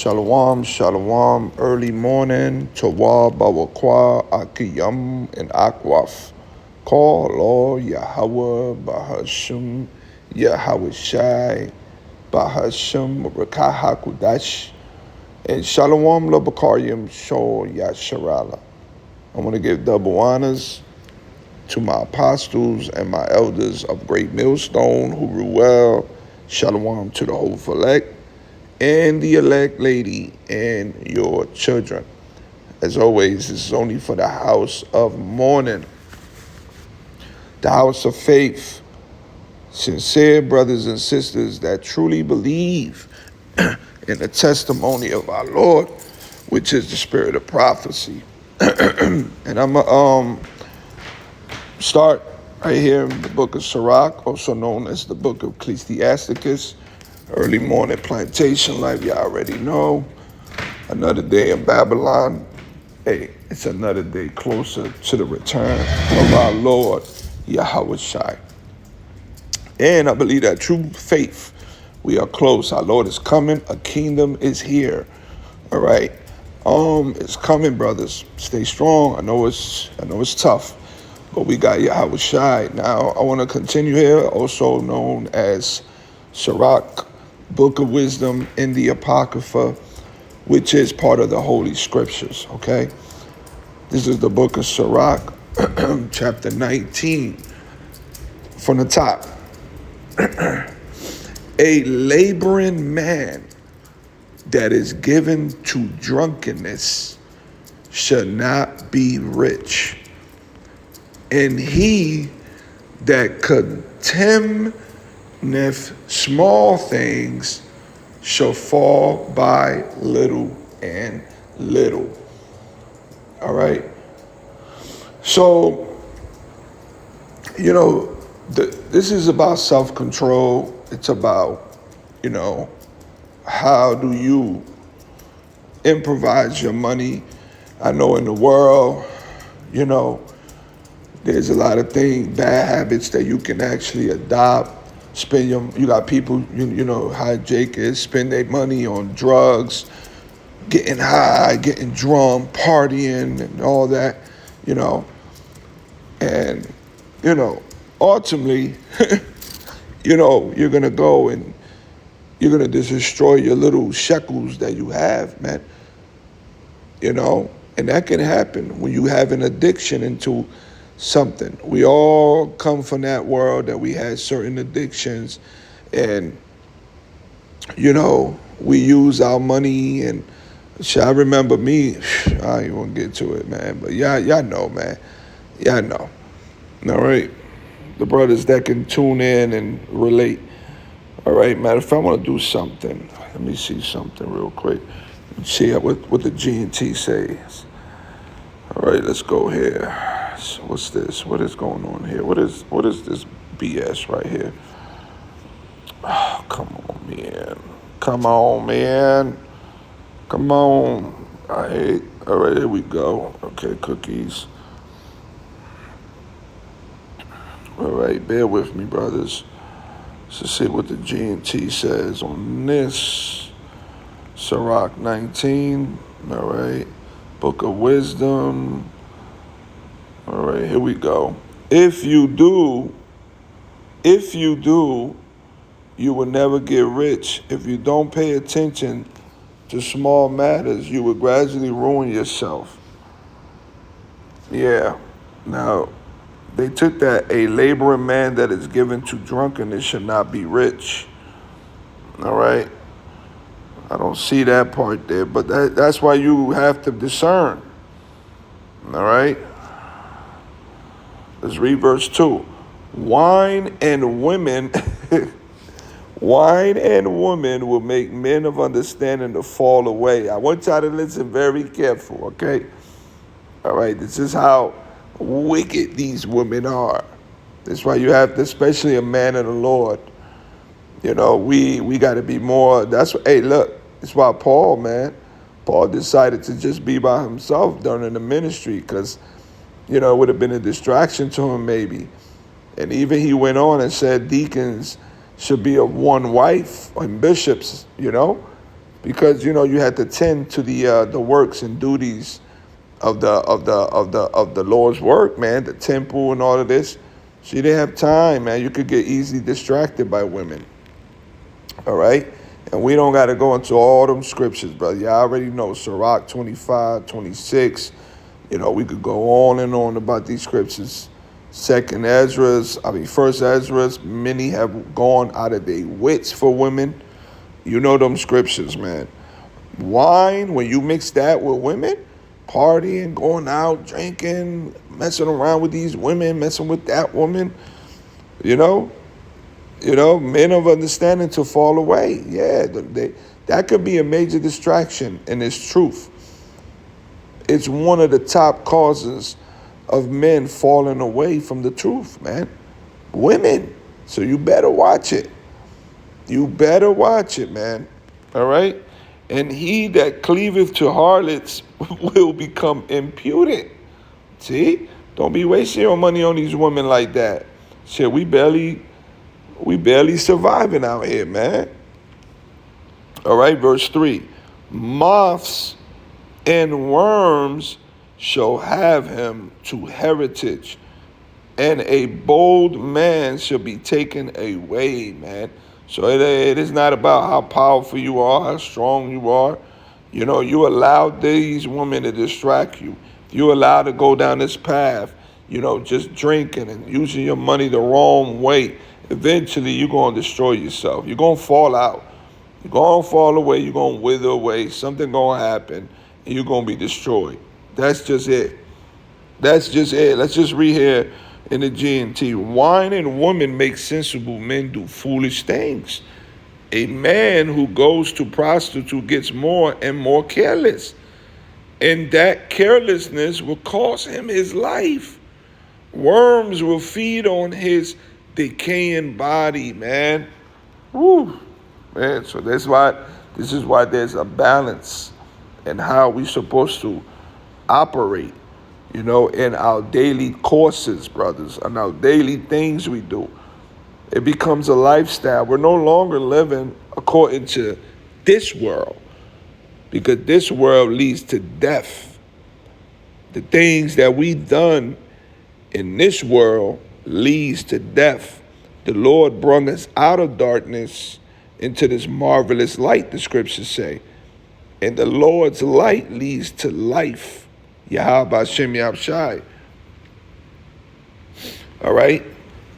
Shalom, shalom, early morning, Tawah, Bawakwa, Akiyam, and Akwaf. Call Lord Yahweh, Bahashim, Yahweh Shai, Bahashim, Rakaha Kudash, and Shalom, Labakaryam, Shol Yasharala. I want to give double honors to my apostles and my elders of Great Millstone who rule well. Shalom to the whole elect and the elect lady and your children. As always, this is only for the house of mourning, the house of faith, sincere brothers and sisters that truly believe in the testimony of our Lord, which is the spirit of prophecy. And I'm going to start right here in the book of Sirach, also known as the book of Ecclesiasticus. Early morning plantation life, you already know. Another day in Babylon. Hey, it's another day closer to the return of our Lord, Yahweh Shai. And I believe that true faith, we are close. Our Lord is coming. A kingdom is here. All right. It's coming, brothers. Stay strong. I know it's tough, but we got Yahweh Shai. Now, I want to continue here, also known as Sirach, Book of Wisdom in the Apocrypha, which is part of the Holy Scriptures, okay? This is the book of Sirach, chapter 19, from the top. A laboring man that is given to drunkenness shall not be rich, and he that contemneth small things shall fall by little and little. All right. So, this is about self-control. It's about, how do you improvise your money? I know in the world, there's a lot of things, bad habits that you can actually adopt. You got people, how Jake is, spend their money on drugs, getting high, getting drunk, partying, and all that, and, ultimately, you're going to go and you're going to just destroy your little shekels that you have, man, and that can happen when you have an addiction into something. We all come from that world that we had certain addictions, and we use our money. And I remember me, I ain't gonna get to it, man, but y'all know, man. Y'all know. All right, the brothers that can tune in and relate. All right, matter of fact, I want to do something. Let me see something real quick. See what the G&T says. All right, let's go here. So what's this? What is going on here? What is this BS right here? Oh, come on, man. Come on, man. Come on. All right, here we go. Okay, cookies. All right, bear with me, brothers. Let's see what the G&T says on this. Sirach 19. All right. Book of Wisdom. All right, here we go. If you do, you will never get rich. If you don't pay attention to small matters, you will gradually ruin yourself. Yeah. Now, they took that a laboring man that is given to drunkenness should not be rich. All right. I don't see that part there, but that's why you have to discern. All right. Let's read verse 2. Wine and women will make men of understanding to fall away. I want y'all to listen very careful, okay? All right, this is how wicked these women are. That's why you have to, especially a man of the Lord. We got to be more. It's why Paul decided to just be by himself during the ministry, because it would have been a distraction to him maybe. And even he went on and said deacons should be of one wife, and bishops, because you had to tend to the works and duties of the Lord's work, man, the temple and all of this. So you didn't have time, man. You could get easily distracted by women. All right? And we don't got to go into all them scriptures, brother. You already know Sirach 25, 26. We could go on and on about these scriptures. First Ezra's, many have gone out of their wits for women. You know them scriptures, man. Wine, when you mix that with women, partying, going out, drinking, messing around with these women, messing with that woman, men of understanding to fall away. Yeah, that could be a major distraction, and it's truth. It's one of the top causes of men falling away from the truth, man. Women. So you better watch it. You better watch it, man. All right? And he that cleaveth to harlots will become impudent. See? Don't be wasting your money on these women like that. Shit, we barely surviving out here, man. All right, verse 3. Moths and worms shall have him to heritage, and a bold man shall be taken away, man. So it is not about how powerful you are, how strong you are. You allow these women to distract you. You allow to go down this path, just drinking and using your money the wrong way. Eventually, you're going to destroy yourself. You're going to fall out. You're going to fall away. You're going to wither away. Something going to happen, and you're going to be destroyed. That's just it. That's just it. Let's just read here in the G&T. Wine and woman make sensible men do foolish things. A man who goes to prostitute gets more and more careless, and that carelessness will cost him his life. Worms will feed on his decaying body, man. Woo, man. So this is why there's a balance in how we're supposed to operate, in our daily courses, brothers, and our daily things we do. It becomes a lifestyle. We're no longer living according to this world, because this world leads to death. The things that we've done in this world leads to death. The Lord brought us out of darkness into this marvelous light, the scriptures say. And the Lord's light leads to life. Yahweh Hashem Yahshai. All right?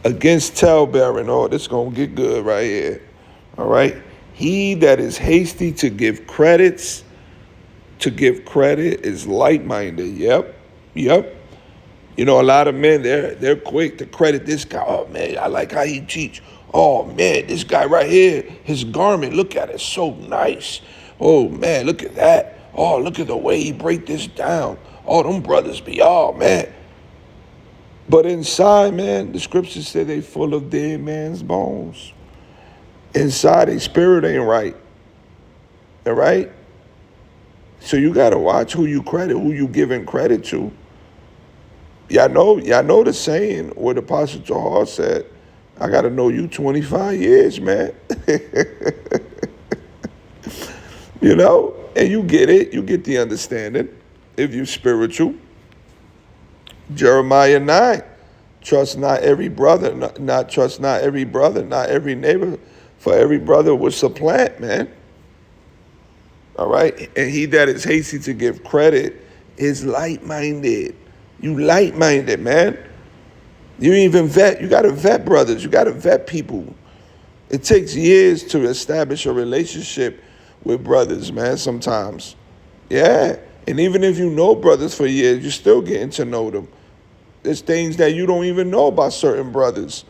Against talebearing. Oh, this is going to get good right here. All right? He that is hasty to give credit is light-minded. Yep. A lot of men, they're quick to credit this guy. Oh, man, I like how he teach. Oh, man, this guy right here, his garment, look at it, so nice. Oh, man, look at that. Oh, look at the way he break this down. Oh, them brothers be, oh, man. But inside, man, the scriptures say they full of dead man's bones. Inside, their spirit ain't right. All right? So you got to watch who you giving credit to. Y'all know the saying where the Apostle Tahar said, I got to know you 25 years, man. And you get it. You get the understanding if you're spiritual. Jeremiah 9, trust not every brother, not every neighbor, for every brother will supplant, man. All right? And he that is hasty to give credit is light-minded. You light-minded, man. You even vet. You got to vet brothers. You got to vet people. It takes years to establish a relationship with brothers, man, sometimes. Yeah. And even if you know brothers for years, you're still getting to know them. There's things that you don't even know about certain brothers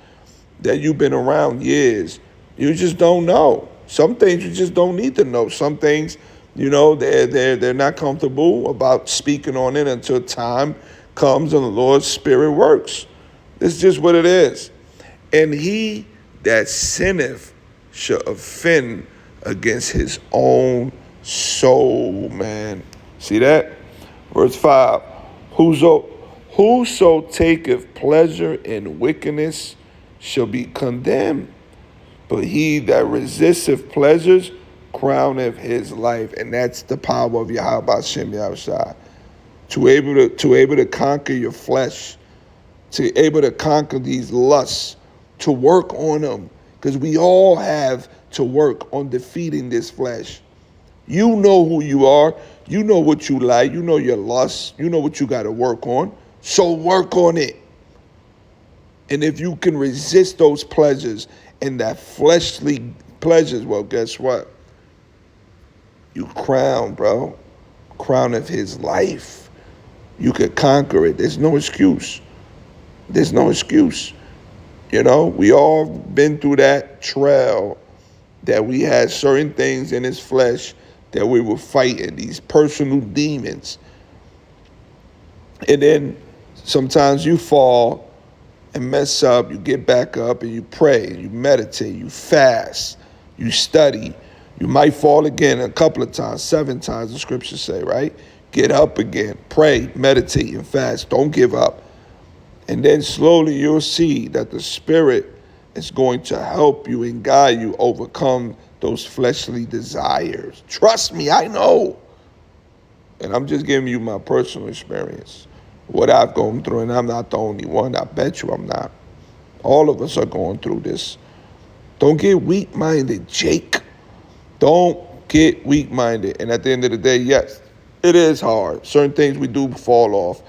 that you've been around years. You just don't know. Some things you just don't need to know. Some things, they're not comfortable about speaking on it until time comes and the Lord's Spirit works. It's just what it is. And he that sinneth shall offend against his own soul, man. See that? Verse 5. Whoso taketh pleasure in wickedness shall be condemned. But he that resisteth pleasures crowneth his life. And that's the power of Yahweh Shem Yahushua. To able to conquer your flesh, to able to conquer these lusts, to work on them. Because we all have to work on defeating this flesh. You know who you are. You know what you like. You know your lusts. You know what you got to work on. So work on it. And if you can resist those pleasures and that fleshly pleasures, well, guess what? You crown, bro. Crown of his life. You could conquer it. There's no excuse. There's no excuse. You know, we all been through that trail that we had certain things in his flesh that we were fighting, these personal demons. And then sometimes you fall and mess up, you get back up and you pray, you meditate, you fast, you study. You might fall again a couple of times, 7 times the scriptures say, right? Get up again, pray, meditate, and fast. Don't give up. And then slowly you'll see that the Spirit is going to help you and guide you overcome those fleshly desires. Trust me, I know. And I'm just giving you my personal experience, what I've gone through, and I'm not the only one. I bet you I'm not. All of us are going through this. Don't get weak-minded, Jake. Don't get weak-minded. And at the end of the day, yes, it is hard. Certain things we do fall off.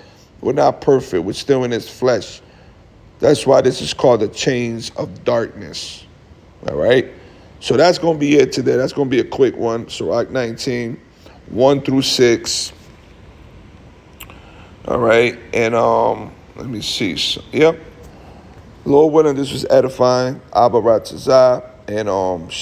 We're not perfect. We're still in this flesh. That's why this is called the chains of darkness. All right? So that's going to be it today. That's going to be a quick one. Sirach 19, 1 through 6. All right? And let me see. So, yep. Lord willing, this was edifying. Abba Ratazah. And